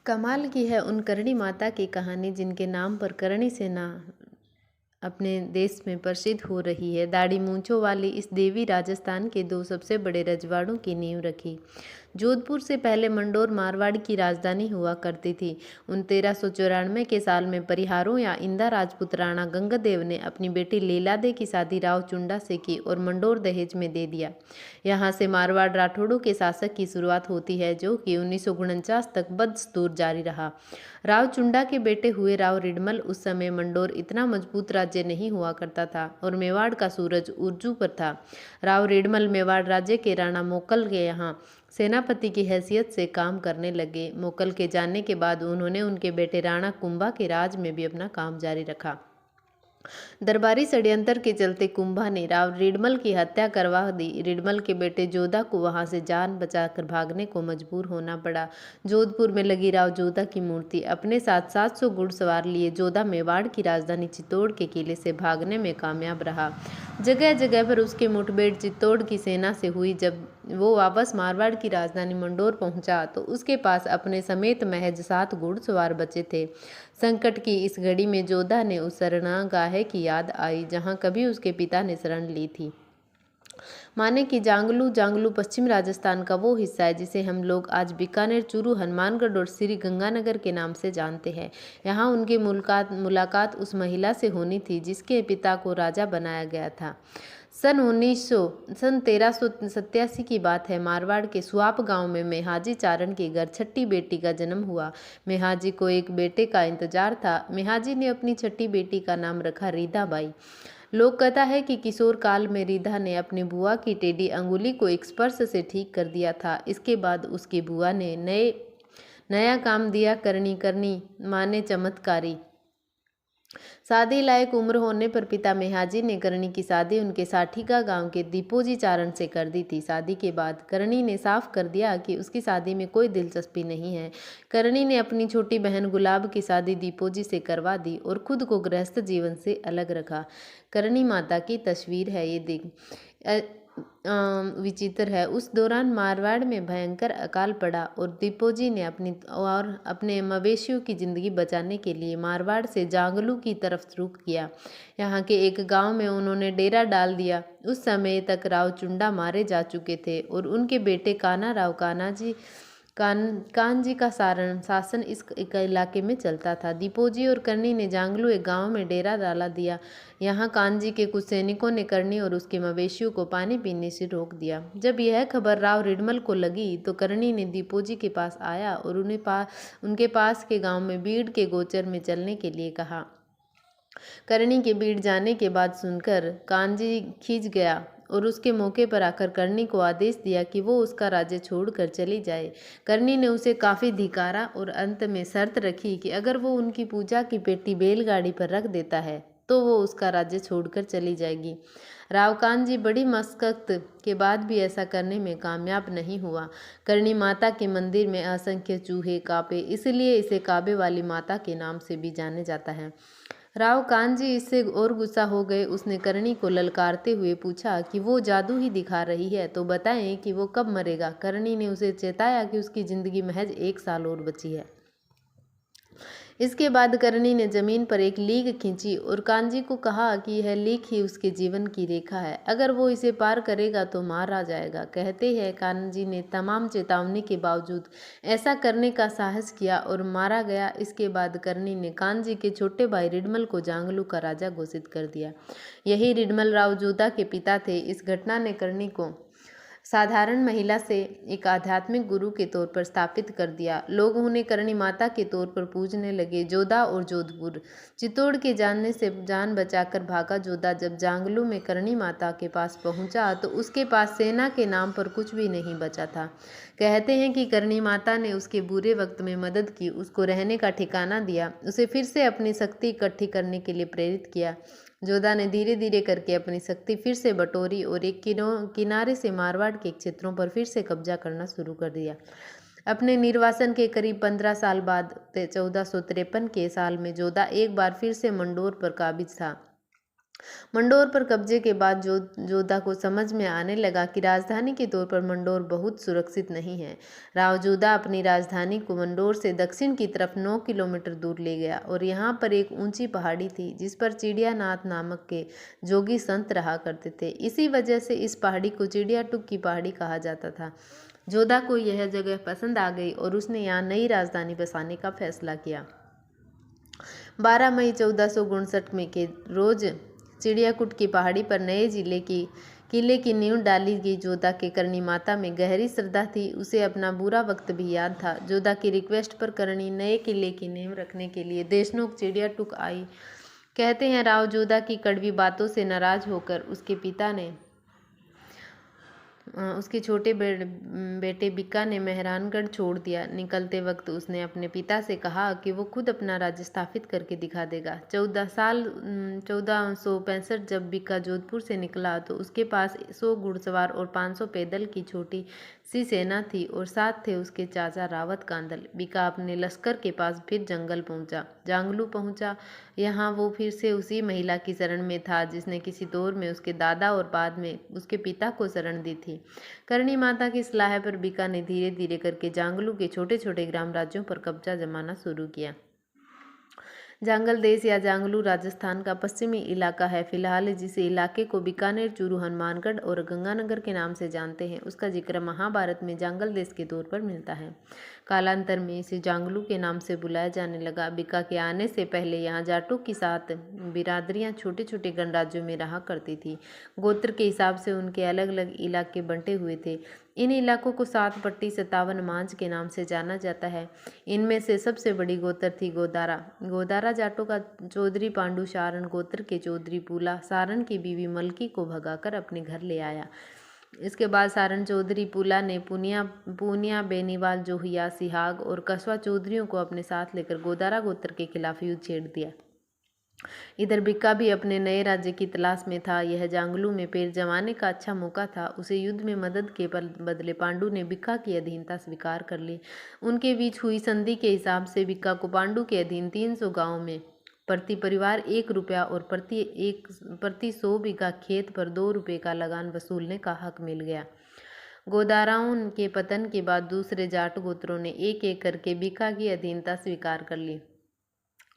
कमाल की है उन करणी माता की कहानी जिनके नाम पर करणी सेना अपने देश में प्रसिद्ध हो रही है। दाढ़ी मूंछों वाली इस देवी राजस्थान के दो सबसे बड़े रजवाड़ों की नींव रखी। जोधपुर से पहले मंडोर मारवाड़ की राजधानी हुआ करती थी। 1394 के साल में परिहारों या इंदा राजपूत राणा गंगादेव ने अपनी बेटी लीलादे की शादी राव चुंडा से की और मंडोर दहेज में दे दिया। यहाँ से मारवाड़ राठौड़ों के शासक की शुरुआत होती है, जो कि 1949 तक बदस्तूर जारी रहा। राव चुंडा के बेटे हुए राव रिडमल। उस समय मंडोर इतना मजबूत राज्य नहीं हुआ करता था और मेवाड़ का सूरज उर्जू पर था। राव रिडमल मेवाड़ राज्य के राणा मोकल के यहाँ सेनापति की हैसियत से काम करने लगे। मोकल के जाने के बाद उन्होंने उनके बेटे राणा कुंभा के राज में भी अपना काम जारी रखा। दरबारी षड्यंत्र के चलते कुंभा ने राव रिडमल की हत्या करवा दी। रिडमल के बेटे जोधा को वहां से जान बचाकर भागने को मजबूर होना पड़ा। जोधपुर में लगी राव जोधा की मूर्ति। अपने साथ 700 घुड़सवार लिए जोधा मेवाड़ की राजधानी चित्तौड़ के किले से भागने में कामयाब रहा। जगह जगह पर उसकी मुठभेड़ चित्तौड़ की सेना से हुई। जब वो वापस मारवाड़ की राजधानी मंडोर पहुंचा तो उसके पास अपने समेत महज 7 घुड़सवार बचे थे। संकट की इस घड़ी में जोधा ने उस शरणागाह की याद आई जहां कभी उसके पिता ने शरण ली थी। माने कि जांगलू। जांगलू पश्चिम राजस्थान का वो हिस्सा है जिसे हम लोग आज बीकानेर, चूरू, हनुमानगढ़ और श्री गंगानगर के नाम से जानते हैं। यहाँ उनकी मुलाकात उस महिला से होनी थी जिसके पिता को राजा बनाया गया था। सन 1387 की बात है। मारवाड़ के सुआप गांव में मेहाजी चारण के घर छठी बेटी का जन्म हुआ। मेहाजी को एक बेटे का इंतजार था। मेहाजी ने अपनी छठी बेटी का नाम रखा रीधा बाई। लोक कथा है कि किशोर काल में रीधा ने अपनी बुआ की टेढ़ी अंगुली को एक स्पर्श से ठीक कर दिया था। इसके बाद उसकी बुआ ने नया काम दिया करनी करनी माने चमत्कारी। शादी लायक उम्र होने पर पिता मेहाजी ने करणी की शादी उनके साठीका गांव के दीपोजी चारण से कर दी थी। शादी के बाद करणी ने साफ कर दिया कि उसकी शादी में कोई दिलचस्पी नहीं है। करणी ने अपनी छोटी बहन गुलाब की शादी दीपोजी से करवा दी और खुद को गृहस्थ जीवन से अलग रखा। करणी माता की तस्वीर है ये देख विचित्र है। उस दौरान मारवाड़ में भयंकर अकाल पड़ा और दीपोजी ने अपने मवेशियों की जिंदगी बचाने के लिए मारवाड़ से जांगलू की तरफ रुख किया। यहाँ के एक गांव में उन्होंने डेरा डाल दिया। उस समय तक राव चुंडा मारे जा चुके थे और उनके बेटे कान्हा राव कान जी का शासन इस इलाके में चलता था। दीपोजी और करणी ने जांगलू एक गांव में डेरा डाला दिया। यहाँ कानजी के कुछ सैनिकों ने करणी और उसके मवेशियों को पानी पीने से रोक दिया। जब यह खबर राव रिडमल को लगी तो करणी ने दीपोजी के पास आया और उनके पास के गांव में बीड़ के गोचर में चलने के लिए कहा। करणी के बीड़ जाने के बाद सुनकर कानजी खींच गया और उसके मौके पर आकर करणी को आदेश दिया कि वो उसका राज्य छोड़कर चली जाए। करणी ने उसे काफी धिकारा और अंत में शर्त रखी कि अगर वो उनकी पूजा की पेटी बैलगाड़ी पर रख देता है तो वो उसका राज्य छोड़कर चली जाएगी। राव कानजी बड़ी मशक्कत के बाद भी ऐसा करने में कामयाब नहीं हुआ। करणी माता के मंदिर में असंख्य चूहे कापे, इसलिए इसे काबे वाली माता के नाम से भी जाने जाता है। राव कानजी इससे और गुस्सा हो गए। उसने करणी को ललकारते हुए पूछा कि वो जादू ही दिखा रही है तो बताएं कि वो कब मरेगा। करणी ने उसे चेताया कि उसकी जिंदगी महज 1 साल और बची है। इसके बाद करणी ने जमीन पर एक लीक खींची और कानजी को कहा कि यह लीक ही उसके जीवन की रेखा है, अगर वो इसे पार करेगा तो मारा जाएगा। कहते हैं कानजी ने तमाम चेतावनी के बावजूद ऐसा करने का साहस किया और मारा गया। इसके बाद करणी ने कानजी के छोटे भाई रिडमल को जांगलू का राजा घोषित कर दिया। यही रिडमल राव जोधा के पिता थे। इस घटना ने करणी को साधारण महिला से एक आध्यात्मिक गुरु के तौर पर स्थापित कर दिया। लोग उन्हें करणी माता के तौर पर पूजने लगे। जोधा और जोधपुर। चित्तौड़ के जानने से जान बचाकर भागा जोधा जब जांगलू में करणी माता के पास पहुंचा तो उसके पास सेना के नाम पर कुछ भी नहीं बचा था। कहते हैं कि करणी माता ने उसके बुरे वक्त में मदद की, उसको रहने का ठिकाना दिया, उसे फिर से अपनी शक्ति इकट्ठी करने के लिए प्रेरित किया। जोधा ने धीरे धीरे करके अपनी शक्ति फिर से बटोरी और एक किनारे से मारवाड़ के क्षेत्रों पर फिर से कब्जा करना शुरू कर दिया। अपने निर्वासन के करीब 15 साल बाद 1453 के साल में जोधा एक बार फिर से मंडोर पर काबिज था। मंडोर पर कब्जे के बाद जोधा को समझ में आने लगा कि राजधानी के तौर पर मंडोर बहुत सुरक्षित नहीं है। राव जोधा अपनी राजधानी को मंडोर से दक्षिण की तरफ 9 किलोमीटर दूर ले गया और यहाँ पर एक ऊंची पहाड़ी थी जिस पर चिड़ियानाथ नामक के जोगी संत रहा करते थे। इसी वजह से इस पहाड़ी को चिड़ियाटुक की पहाड़ी कहा जाता था। जोधा को यह जगह पसंद आ गई और उसने यहाँ नई राजधानी बसाने का फैसला किया। 12 मई 1459 में के रोज चिड़ियाकूट की पहाड़ी पर नए किले की नींव डाली गई। जोधा के करणी माता में गहरी श्रद्धा थी। उसे अपना बुरा वक्त भी याद था। जोधा की रिक्वेस्ट पर करणी नए किले की नींव रखने के लिए देशनोक चिड़ियाटुक आई। कहते हैं राव जोधा की कड़वी बातों से नाराज होकर उसके पिता ने उसके छोटे बेटे बिक्का ने मेहरानगढ़ छोड़ दिया। निकलते वक्त उसने अपने पिता से कहा कि वो खुद अपना राज्य स्थापित करके दिखा देगा। 1465 जब बिक्का जोधपुर से निकला तो उसके पास 100 घुड़सवार और 500 पैदल की छोटी सी सेना थी और साथ थे उसके चाचा रावत कांदल। बिक्का अपने लश्कर के पास फिर जंगल पहुंचा, जांगलू पहुंचा। यहाँ वो फिर से उसी महिला की शरण में था जिसने किसी दौर में उसके दादा और बाद में उसके पिता को शरण दी थी। करणी माता की सलाह पर बिक्का ने धीरे धीरे करके जांगलू के छोटे छोटे ग्राम राज्यों पर कब्जा जमाना शुरू किया। जांगल देश या जांगलू राजस्थान का पश्चिमी इलाका है। फिलहाल जिस इलाके को बीकानेर, चूरू, हनुमानगढ़ और गंगानगर के नाम से जानते हैं उसका जिक्र महाभारत में जांगल देश के तौर पर मिलता है। कालांतर में इसे जांगलू के नाम से बुलाया जाने लगा। बिक्का के आने से पहले यहाँ जाटों की 7 बिरादरियाँ छोटे छोटे गणराज्यों में रहा करती थी। गोत्र के हिसाब से उनके अलग अलग इलाके बंटे हुए थे। इन इलाकों को 7 पट्टी 57 मांझ के नाम से जाना जाता है। इनमें से सबसे बड़ी गोत्र थी गोदारा। गोदारा जाटों का चौधरी पांडु सारण गोत्र के चौधरी पूला सारण की बीवी मलकी को भगाकर अपने घर ले आया। इसके बाद सारण चौधरी पूला ने पूनिया, बेनीवाल, जोहिया, सिहाग और कस्बा चौधरियों को अपने साथ लेकर गोदारा गोत्र के खिलाफ युद्ध छेड़ दिया। इधर बिक्का भी अपने नए राज्य की तलाश में था। यह जांगलू में पैर जमाने का अच्छा मौका था। उसे युद्ध में मदद के बदले पांडु ने बिक्का की अधीनता स्वीकार कर ली। उनके बीच हुई संधि के हिसाब से बिक्का को पांडु के अधीन 300 गांवों में प्रति परिवार 1 रुपया और प्रति 100 बीघा खेत पर 2 रुपये का लगान वसूलने का हक मिल गया। गोदाराओं के पतन के बाद दूसरे जाट गोत्रों ने एक एक करके बिक्का की अधीनता स्वीकार कर ली।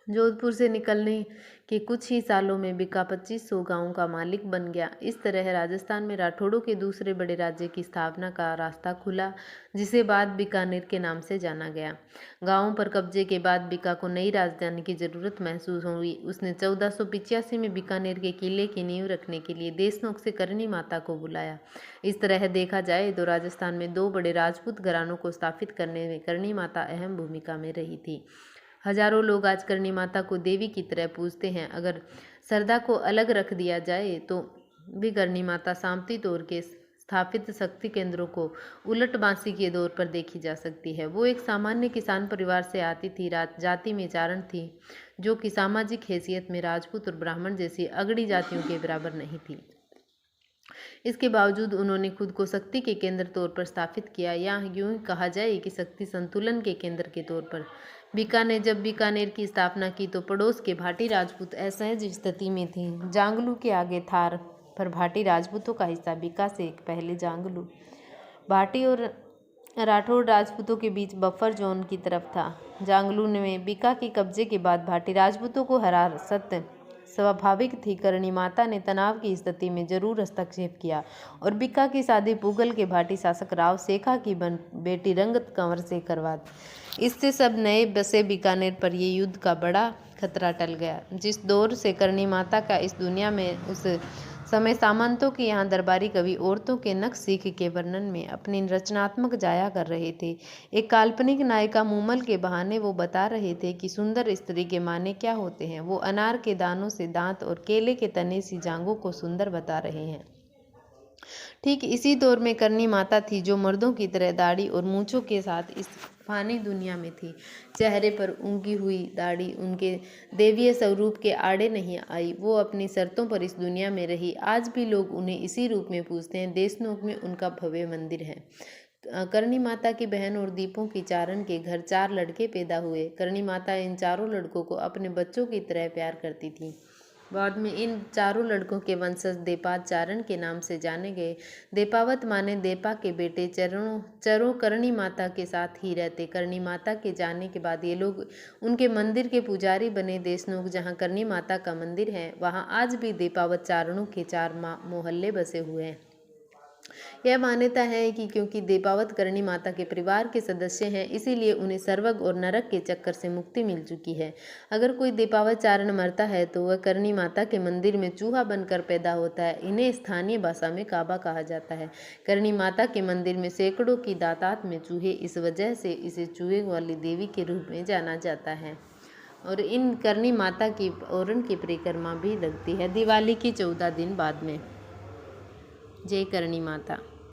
जोधपुर से निकलने के कुछ ही सालों में बिक्का 2500 गांवों का मालिक बन गया। इस तरह राजस्थान में राठौड़ों के दूसरे बड़े राज्य की स्थापना का रास्ता खुला, जिसे बाद बीकानेर के नाम से जाना गया। गांवों पर कब्जे के बाद बिक्का को नई राजधानी की जरूरत महसूस हुई। उसने 1485 में बीकानेर के किले की नींव रखने के लिए देशनोक से करणी माता को बुलाया। इस तरह देखा जाए तो राजस्थान में 2 बड़े राजपूत घरानों को स्थापित करने में करणी माता अहम भूमिका में रही थी। हजारों लोग आज करणी माता को देवी की तरह पूजते हैं। अगर श्रद्धा को अलग रख दिया जाए तो भी करणी माता सामंती तौर के स्थापित शक्ति केंद्रों को उलट बांसी के दौर पर देखी जा सकती है। वो एक सामान्य किसान परिवार से आती थी। जाति में चारण थी जो कि सामाजिक हैसियत में राजपूत और ब्राह्मण जैसी अगड़ी जातियों के बराबर नहीं थी। इसके बावजूद उन्होंने खुद को शक्ति के केंद्र तौर पर स्थापित किया, या यूं कहा जाए कि शक्ति संतुलन के केंद्र के तौर पर। बिक्का ने जब बीकानेर की स्थापना की तो पड़ोस के भाटी राजपूत असहज स्थिति में थे। जांगलू के आगे थार पर भाटी राजपूतों का हिस्सा बिक्का से पहले जांगलू भाटी और राठौड़ राजपूतों के बीच बफर जोन की तरफ था। जांगलू में बिक्का के कब्जे के बाद भाटी राजपूतों को हिरासत स्वाभाविक थी। करणी माता ने तनाव की स्थिति में जरूर हस्तक्षेप किया और बिक्का की शादी पुगल के भाटी शासक राव सेखा की बेटी रंगत कंवर से करवा दी। इससे सब नए बसे बीकानेर पर ये युद्ध का बड़ा खतरा टल गया। जिस दौर से करणी माता का इस दुनिया में उस समय सामंतों के यहाँ दरबारी कवि औरतों के नक्श सीख के वर्णन में अपनी रचनात्मक जाया कर रहे थे। एक काल्पनिक नायिका मूमल के बहाने वो बता रहे थे कि सुंदर स्त्री के माने क्या होते हैं। वो अनार के दानों से दांत और केले के तने सी जांघों को सुंदर बता रहे हैं। ठीक इसी दौर में करणी माता थी जो मर्दों की तरह दाढ़ी और मूंछों के साथ इस फानी दुनिया में थी। चेहरे पर उंगी हुई दाढ़ी उनके देवीय स्वरूप के आड़े नहीं आई। वो अपनी शर्तों पर इस दुनिया में रही। आज भी लोग उन्हें इसी रूप में पूजते हैं। देशनोक में उनका भव्य मंदिर है। करणी माता की बहन और दीपों की चारण के घर 4 लड़के पैदा हुए। करणी माता इन चारों लड़कों को अपने बच्चों की तरह प्यार करती थी। बाद में इन चारों लड़कों के वंशज देपात चारण के नाम से जाने गए। देपावत माने देपा के बेटे चरों करणी माता के साथ ही रहते। करणी माता के जाने के बाद ये लोग उनके मंदिर के पुजारी बने। देशनोक जहाँ करणी माता का मंदिर है वहाँ आज भी देपावत चारणों के 4 मोहल्ले बसे हुए हैं। यह मान्यता है कि क्योंकि देपावत करणी माता के परिवार के सदस्य हैं इसीलिए उन्हें सर्वग और नरक के चक्कर से मुक्ति मिल चुकी है। अगर कोई देपावत चारण मरता है तो वह करणी माता के मंदिर में चूहा बनकर पैदा होता है। इन्हें स्थानीय भाषा में काबा कहा जाता है। करणी माता के मंदिर में सैकड़ों की दातात में चूहे, इस वजह से इसे चूहे वाली देवी के रूप में जाना जाता है। और इन करणी माता की औरण की परिक्रमा भी लगती है दिवाली की 14 दिन बाद में। जय करणी माता।